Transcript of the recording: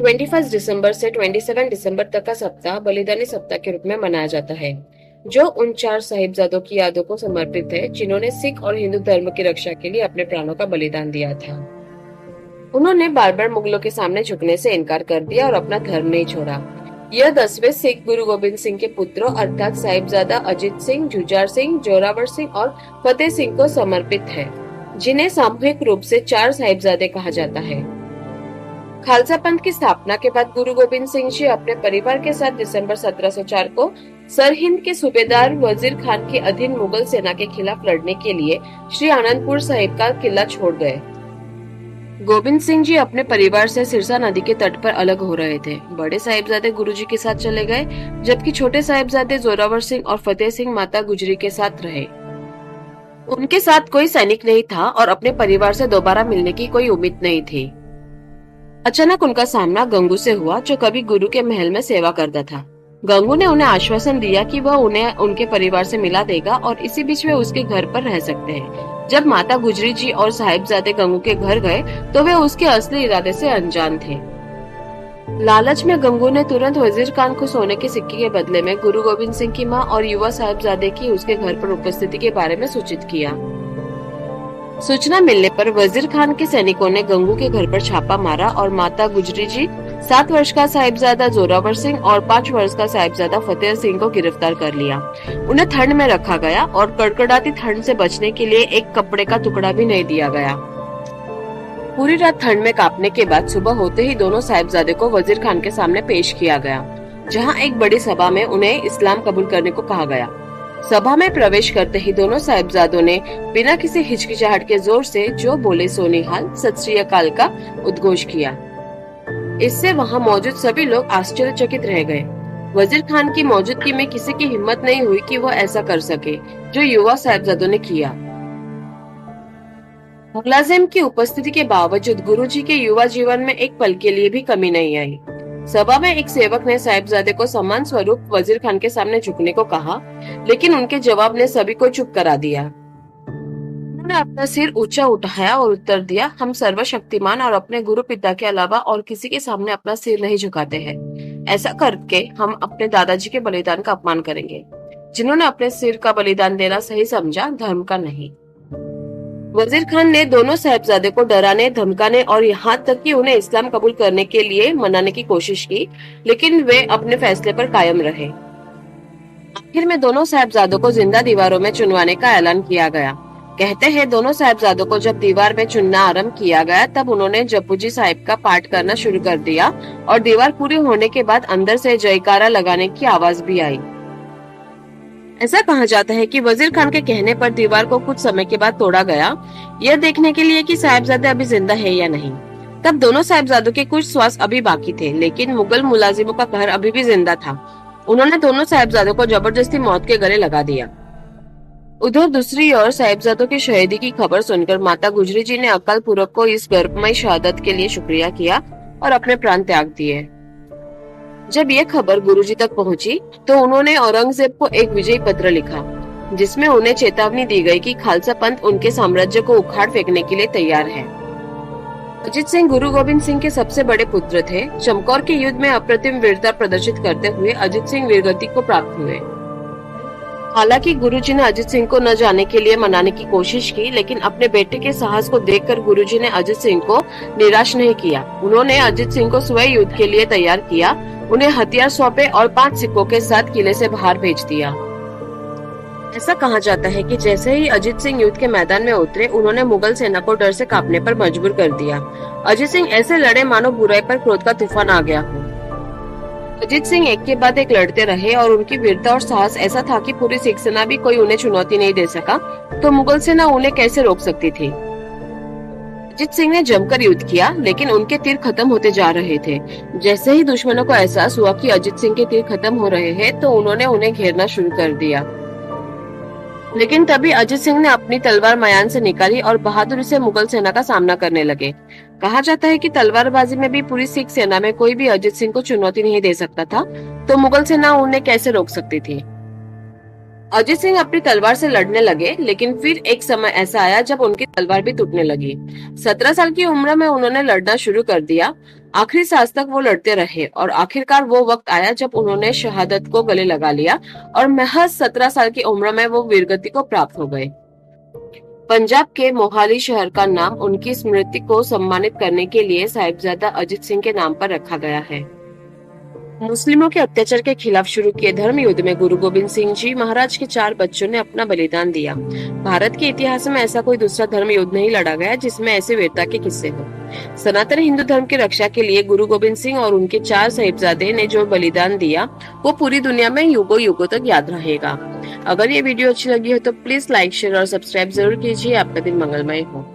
21 दिसंबर से 27 दिसंबर तक का सप्ताह बलिदानी सप्ताह के रूप में मनाया जाता है, जो उन 4 साहिबजादों की यादों को समर्पित है जिन्होंने सिख और हिंदू धर्म की रक्षा के लिए अपने प्राणों का बलिदान दिया था। उन्होंने बार बार मुगलों के सामने झुकने से इनकार कर दिया और अपना धर्म नहीं छोड़ा। यह 10वें सिख गुरु गोबिंद सिंह के पुत्रों अर्थात साहिबजादा अजीत सिंह, जुझार सिंह, जोरावर सिंह और फतेह सिंह को समर्पित है, जिन्हें सामूहिक रूप से 4 साहिबजादे कहा जाता है। खालसा पंथ की स्थापना के बाद गुरु गोबिंद सिंह जी अपने परिवार के साथ दिसंबर 1704 को सरहिंद के सूबेदार वजीर खान के अधीन मुगल सेना के खिलाफ लड़ने के लिए श्री आनंदपुर साहिब का किला छोड़ गए। गोबिंद सिंह जी अपने परिवार से सिरसा नदी के तट पर अलग हो रहे थे। बड़े साहिबजादे गुरुजी के साथ चले गए, जबकि छोटे साहिबजादे जोरावर सिंह और फतेह सिंह माता गुजरी के साथ रहे। उनके साथ कोई सैनिक नहीं था और अपने परिवार से दोबारा मिलने की कोई उम्मीद नहीं थी। अचानक उनका सामना गंगू से हुआ, जो कभी गुरु के महल में सेवा करता था। गंगू ने उन्हें आश्वासन दिया कि वह उन्हें उनके परिवार से मिला देगा और इसी बीच वे उसके घर पर रह सकते हैं। जब माता गुजरी जी और साहिबजादे गंगू के घर गए तो वे उसके असली इरादे से अनजान थे। लालच में गंगू ने तुरंत वजीर खान को सोने के सिक्के के बदले में गुरु गोबिंद सिंह की मां और युवा साहिबजादे की उसके घर पर उपस्थिति के बारे में सूचित किया। सूचना मिलने पर वजीर खान के सैनिकों ने गंगू के घर पर छापा मारा और माता गुजरी जी, 7 वर्ष का साहिबजादा जोरावर सिंह और 5 वर्ष का साहिबजादा फतेह सिंह को गिरफ्तार कर लिया। उन्हें ठंड में रखा गया और कड़कड़ाती ठंड से बचने के लिए एक कपड़े का टुकड़ा भी नहीं दिया गया। पूरी रात ठंड में कांपने के बाद सुबह होते ही दोनों साहिबजादे को वजीर खान के सामने पेश किया गया, जहां एक बड़ी सभा में उन्हें इस्लाम कबूल करने को कहा गया। सभा में प्रवेश करते ही दोनों साहिबजादों ने बिना किसी हिचकिचाहट के जोर से जो बोले सो निहाल, सत श्री अकाल का उद्घोष किया। इससे वहां मौजूद सभी लोग आश्चर्यचकित रह गए। वजीर खान की मौजूदगी में किसी की हिम्मत नहीं हुई कि वह ऐसा कर सके जो युवा साहिबजादों ने किया। मुलाजिम की उपस्थिति के बावजूद गुरुजी के युवा जीवन में एक पल के लिए भी कमी नहीं आई। सभा में एक सेवक ने साहिबजादे को सम्मान स्वरूप वजीर खान के सामने झुकने को कहा, लेकिन उनके जवाब ने सभी को चुप करा दिया। उन्होंने अपना सिर ऊंचा उठाया और उत्तर दिया, हम सर्वशक्तिमान और अपने गुरु पिता के अलावा और किसी के सामने अपना सिर नहीं झुकाते हैं। ऐसा करके हम अपने दादाजी के बलिदान का अपमान करेंगे, जिन्होंने अपने सिर का बलिदान देना सही समझा, धर्म का नहीं। वजीर खान ने दोनों साहिबजादे को डराने, धमकाने और यहाँ तक कि उन्हें इस्लाम कबूल करने के लिए मनाने की कोशिश की, लेकिन वे अपने फैसले पर कायम रहे। आखिर में दोनों साहिबजादों को जिंदा दीवारों में चुनवाने का ऐलान किया गया। कहते हैं दोनों साहिबजादों को जब दीवार में चुनना आरंभ किया गया तब उन्होंने जपूजी साहिब का पाठ करना शुरू कर दिया और दीवार पूरी होने के बाद अंदर से जयकारा लगाने की आवाज भी आई। ऐसा कहा जाता है कि वजीर खान के कहने पर दीवार को कुछ समय के बाद तोड़ा गया, यह देखने के लिए कि साहिबजादे अभी जिंदा है या नहीं। तब दोनों साहिबजादों के कुछ श्वास अभी बाकी थे, लेकिन मुगल मुलाजिमों का कहर अभी भी जिंदा था। उन्होंने दोनों साहिबजादों को जबरदस्ती मौत के गले लगा दिया। उधर दूसरी ओर साहिबजादों की शहीदी की खबर सुनकर माता गुजरी जी ने अकाल पुरख को इस गर्वमय शहादत के लिए शुक्रिया किया और अपने प्राण त्याग दिए। जब यह खबर गुरुजी तक पहुंची तो उन्होंने औरंगजेब को एक विजयी पत्र लिखा, जिसमें उन्हें चेतावनी दी गई कि खालसा पंथ उनके साम्राज्य को उखाड़ फेंकने के लिए तैयार है। अजीत सिंह गुरु गोबिंद सिंह के सबसे बड़े पुत्र थे। चमकौर के युद्ध में अप्रतिम वीरता प्रदर्शित करते हुए अजीत सिंह वीरगति को प्राप्त हुए। हालांकि गुरुजी ने अजीत सिंह को न जाने के लिए मनाने की कोशिश की, लेकिन अपने बेटे के साहस को देखकर गुरुजी ने अजीत सिंह को निराश नहीं किया। उन्होंने अजीत सिंह को स्वयं युद्ध के लिए तैयार किया, उन्हें हथियार सौंपे और 5 सिक्कों के साथ किले से बाहर भेज दिया। ऐसा कहा जाता है कि जैसे ही अजीत सिंह युद्ध के मैदान में उतरे, उन्होंने मुगल सेना को डर से कांपने पर मजबूर कर दिया। अजीत सिंह ऐसे लड़े मानो बुराई पर क्रोध का तूफान आ गया हो। अजीत सिंह एक के बाद एक लड़ते रहे और उनकी वीरता और साहस ऐसा था कि पूरी सिख सेना भी कोई उन्हें चुनौती नहीं दे सका, तो मुगल सेना उन्हें कैसे रोक सकती थी। अजीत सिंह ने जमकर युद्ध किया, लेकिन उनके तीर खत्म होते जा रहे थे। जैसे ही दुश्मनों को एहसास हुआ कि अजीत सिंह के तीर खत्म हो रहे हैं, तो उन्होंने उन्हें घेरना शुरू कर दिया। लेकिन तभी अजीत सिंह ने अपनी तलवार मयान से निकाली और बहादुरी से मुगल सेना का सामना करने लगे। कहा जाता है कि तलवारबाजी में भी पूरी सिख सेना में कोई भी अजीत सिंह को चुनौती नहीं दे सकता था, तो मुगल सेना उन्हें कैसे रोक सकती थी। अजीत सिंह अपनी तलवार से लड़ने लगे, लेकिन फिर एक समय ऐसा आया जब उनकी तलवार भी टूटने लगी। 17 साल की उम्र में उन्होंने लड़ना शुरू कर दिया। आखिरी सांस तक वो लड़ते रहे और आखिरकार वो वक्त आया जब उन्होंने शहादत को गले लगा लिया और महज 17 साल की उम्र में वो वीरगति को प्राप्त हो गए। पंजाब के मोहाली शहर का नाम उनकी स्मृति को सम्मानित करने के लिए साहिबजादा अजीत सिंह के नाम पर रखा गया है। मुस्लिमों के अत्याचार के खिलाफ शुरू किए धर्म युद्ध में गुरु गोविंद सिंह जी महाराज के 4 बच्चों ने अपना बलिदान दिया। भारत के इतिहास में ऐसा कोई दूसरा धर्म युद्ध नहीं लड़ा गया जिसमें ऐसे वीरता के किस्से हो। सनातन हिंदू धर्म की रक्षा के लिए गुरु गोविंद सिंह और उनके 4 साहिबजादे ने जो बलिदान दिया वो पूरी दुनिया में युगों युगों तक याद रहेगा। अगर ये वीडियो अच्छी लगी हो तो प्लीज लाइक, शेयर और सब्सक्राइब जरूर कीजिए। आपका दिन मंगलमय हो।